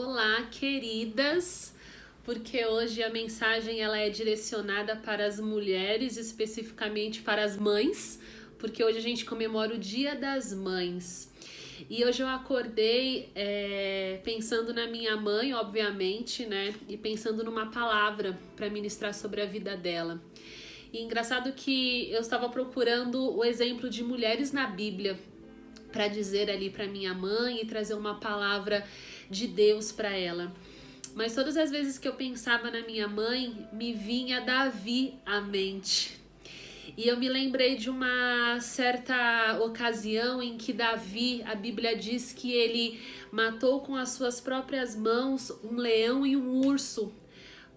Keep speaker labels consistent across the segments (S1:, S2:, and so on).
S1: Olá, queridas, porque hoje a mensagem ela é direcionada para as mulheres, especificamente para as mães, porque hoje a gente comemora o Dia das Mães. E hoje eu acordei pensando na minha mãe, obviamente, né? E pensando numa palavra para ministrar sobre a vida dela. E engraçado que eu estava procurando o exemplo de mulheres na Bíblia para dizer ali para minha mãe e trazer uma palavra de Deus para ela. Mas todas as vezes que eu pensava na minha mãe, me vinha Davi à mente. E eu me lembrei de uma certa ocasião em que Davi, a Bíblia diz que ele matou com as suas próprias mãos um leão e um urso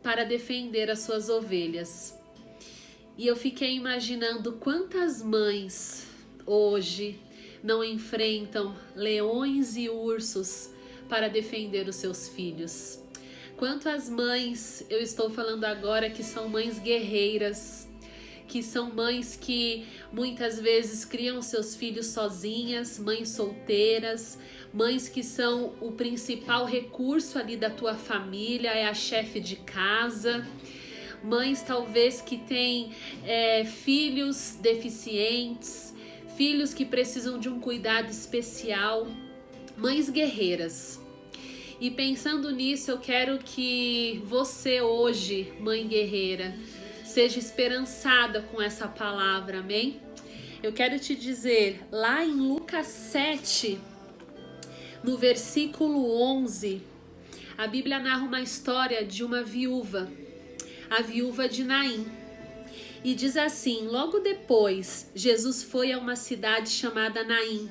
S1: para defender as suas ovelhas. E eu fiquei imaginando quantas mães hoje não enfrentam leões e ursos para defender os seus filhos. Quantas mães eu estou falando agora que são mães guerreiras, que são mães que muitas vezes criam seus filhos sozinhas, mães solteiras, mães que são o principal recurso ali da tua família, é a chefe de casa, mães talvez que têm filhos deficientes, filhos que precisam de um cuidado especial, mães guerreiras. E pensando nisso, eu quero que você hoje, mãe guerreira, seja esperançada com essa palavra, amém? Eu quero te dizer, lá em Lucas 7, no versículo 11, a Bíblia narra uma história de uma viúva, a viúva de Naim. E diz assim: logo depois, Jesus foi a uma cidade chamada Naim,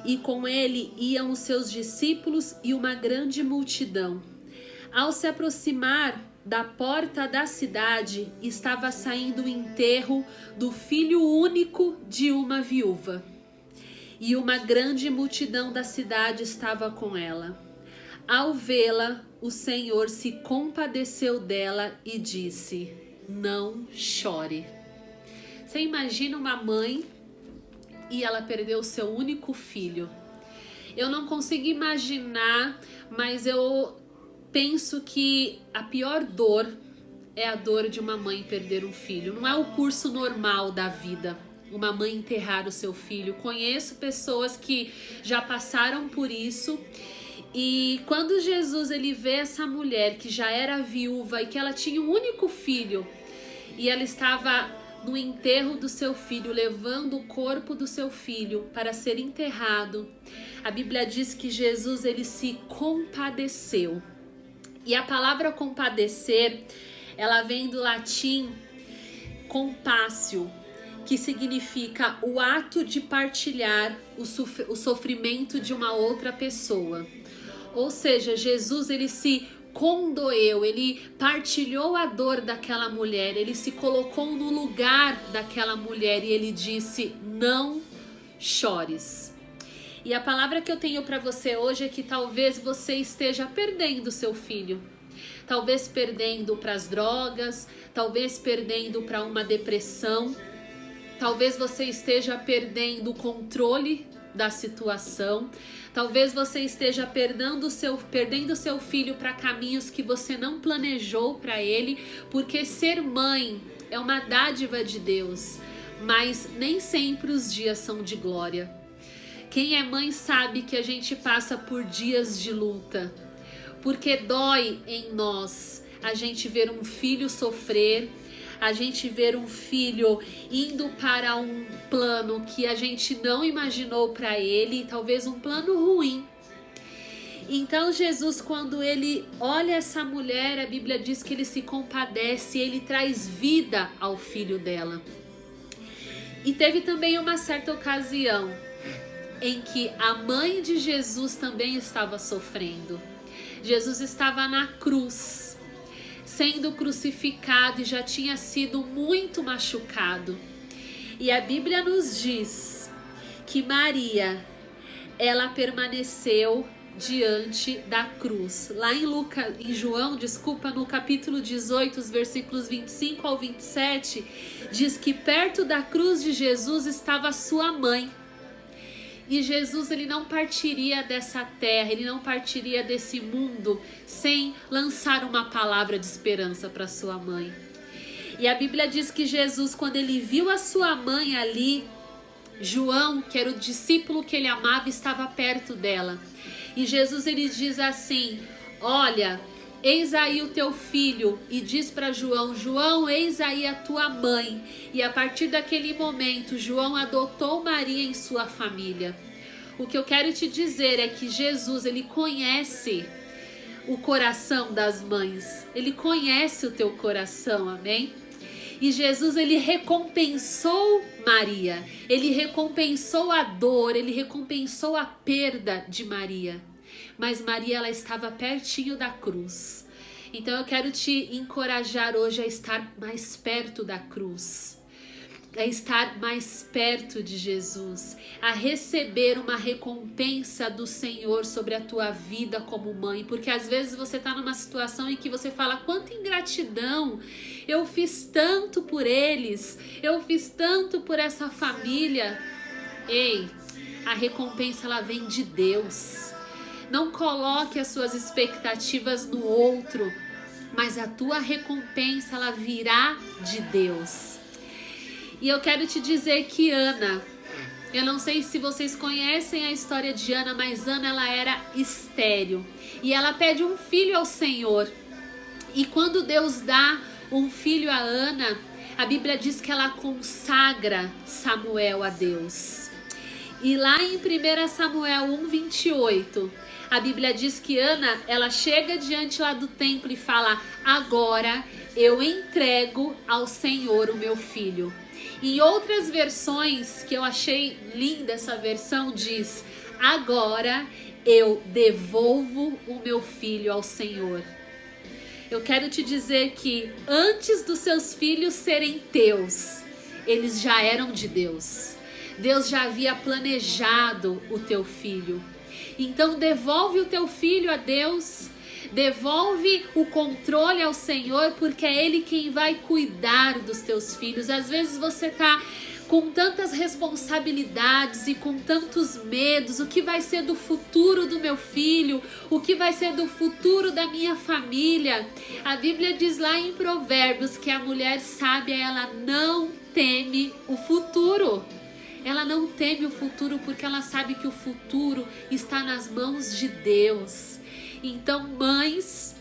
S1: e com ele iam os seus discípulos e uma grande multidão. Ao se aproximar da porta da cidade, estava saindo o enterro do filho único de uma viúva. E uma grande multidão da cidade estava com ela. Ao vê-la, o Senhor se compadeceu dela e disse: não chore. Você imagina uma mãe e ela perdeu o seu único filho. Eu não consigo imaginar, mas eu penso que a pior dor é a dor de uma mãe perder um filho. Não é o curso normal da vida, uma mãe enterrar o seu filho. Conheço pessoas que já passaram por isso. E quando Jesus ele vê essa mulher que já era viúva e que ela tinha um único filho, e ela estava no enterro do seu filho, levando o corpo do seu filho para ser enterrado, a Bíblia diz que Jesus ele se compadeceu. E a palavra compadecer, ela vem do latim compassio, que significa o ato de partilhar o sofrimento de uma outra pessoa. Ou seja, Jesus ele se condoeu, ele partilhou a dor daquela mulher, ele se colocou no lugar daquela mulher e ele disse: não chores. E a palavra que eu tenho para você hoje é que talvez você esteja perdendo seu filho, talvez perdendo para as drogas, talvez perdendo para uma depressão, talvez você esteja perdendo o controle da situação, talvez você esteja perdendo seu filho para caminhos que você não planejou para ele, porque ser mãe é uma dádiva de Deus, mas nem sempre os dias são de glória. Quem é mãe sabe que a gente passa por dias de luta, porque dói em nós a gente ver um filho sofrer, a gente ver um filho indo para um plano que a gente não imaginou para ele, talvez um plano ruim. Então Jesus, quando ele olha essa mulher, a Bíblia diz que ele se compadece, ele traz vida ao filho dela. E teve também uma certa ocasião em que a mãe de Jesus também estava sofrendo. Jesus estava na cruz, sendo crucificado, e já tinha sido muito machucado. E a Bíblia nos diz que Maria, ela permaneceu diante da cruz. Lá em João, no capítulo 18, os versículos 25 ao 27, diz que perto da cruz de Jesus estava sua mãe. E Jesus, ele não partiria dessa terra, ele não partiria desse mundo sem lançar uma palavra de esperança para sua mãe. E a Bíblia diz que Jesus, quando ele viu a sua mãe ali, João, que era o discípulo que ele amava, estava perto dela. E Jesus, ele diz assim: olha, eis aí o teu filho. E diz para João: João, eis aí a tua mãe. E a partir daquele momento, João adotou Maria em sua família. O que eu quero te dizer é que Jesus, ele conhece o coração das mães. Ele conhece o teu coração, amém? E Jesus, ele recompensou Maria, ele recompensou a dor, ele recompensou a perda de Maria. Mas Maria, ela estava pertinho da cruz. Então eu quero te encorajar hoje a estar mais perto da cruz, a estar mais perto de Jesus, a receber uma recompensa do Senhor sobre a tua vida como mãe, porque às vezes você está numa situação em que você fala: quanta ingratidão, eu fiz tanto por eles, eu fiz tanto por essa família. Ei, a recompensa, ela vem de Deus. Não coloque as suas expectativas no outro, mas a tua recompensa, ela virá de Deus. E eu quero te dizer que Ana, eu não sei se vocês conhecem a história de Ana, mas Ana, ela era estéril. E ela pede um filho ao Senhor. E quando Deus dá um filho a Ana, a Bíblia diz que ela consagra Samuel a Deus. E lá em 1 Samuel 1:28, a Bíblia diz que Ana, ela chega diante lá do templo e fala: agora eu entrego ao Senhor o meu filho. Em outras versões, que eu achei linda essa versão, diz: agora eu devolvo o meu filho ao Senhor. Eu quero te dizer que antes dos seus filhos serem teus, eles já eram de Deus. Deus já havia planejado o teu filho. Então devolve o teu filho a Deus. Devolve o controle ao Senhor, porque é Ele quem vai cuidar dos teus filhos. Às vezes você tá com tantas responsabilidades e com tantos medos. O que vai ser do futuro do meu filho? O que vai ser do futuro da minha família? A Bíblia diz lá em Provérbios que a mulher sábia, ela não teme o futuro. Ela não teme o futuro porque ela sabe que o futuro está nas mãos de Deus. Então, mães,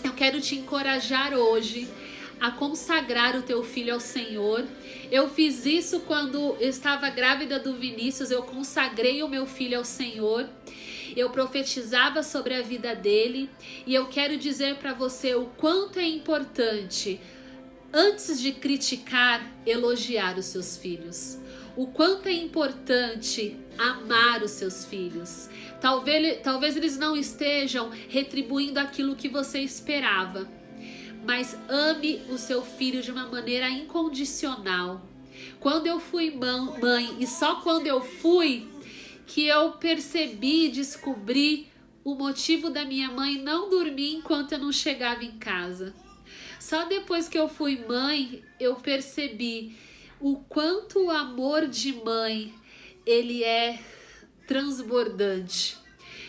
S1: eu quero te encorajar hoje a consagrar o teu filho ao Senhor. Eu fiz isso quando eu estava grávida do Vinícius, eu consagrei o meu filho ao Senhor. Eu profetizava sobre a vida dele e eu quero dizer para você o quanto é importante, antes de criticar, elogiar os seus filhos. O quanto é importante amar os seus filhos. Talvez eles não estejam retribuindo aquilo que você esperava, mas ame o seu filho de uma maneira incondicional. Quando eu fui mãe, e só quando eu fui, que eu percebi, descobri o motivo da minha mãe não dormir enquanto eu não chegava em casa. Só depois que eu fui mãe, eu percebi o quanto o amor de mãe, ele é transbordante.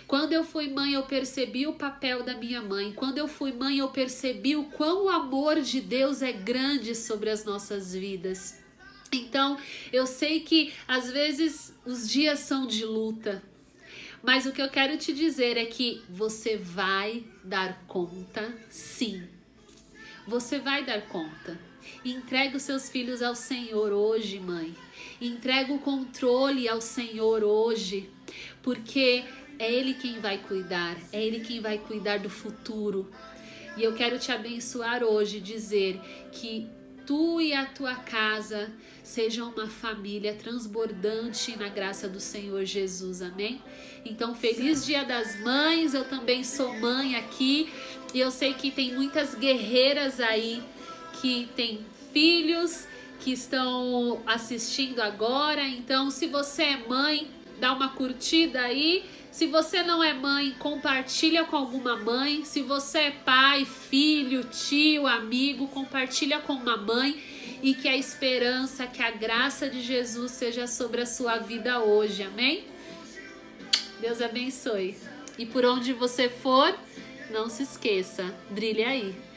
S1: Quando eu fui mãe, eu percebi o papel da minha mãe. Quando eu fui mãe, eu percebi o quão o amor de Deus é grande sobre as nossas vidas. Então, eu sei que às vezes os dias são de luta, mas o que eu quero te dizer é que você vai dar conta, sim. Você vai dar conta. Entrega os seus filhos ao Senhor hoje, mãe. Entrega o controle ao Senhor hoje, porque é Ele quem vai cuidar, é Ele quem vai cuidar do futuro. E eu quero te abençoar hoje, dizer que tu e a tua casa sejam uma família transbordante na graça do Senhor Jesus, amém? Então, feliz Dia das Mães. Eu também sou mãe aqui e eu sei que tem muitas guerreiras aí que têm filhos que estão assistindo agora. Então, se você é mãe, dá uma curtida aí. Se você não é mãe, compartilha com alguma mãe. Se você é pai, filho, tio, amigo, compartilha com uma mãe. E que a esperança, que a graça de Jesus seja sobre a sua vida hoje, amém? Deus abençoe. E por onde você for, não se esqueça, brilhe aí.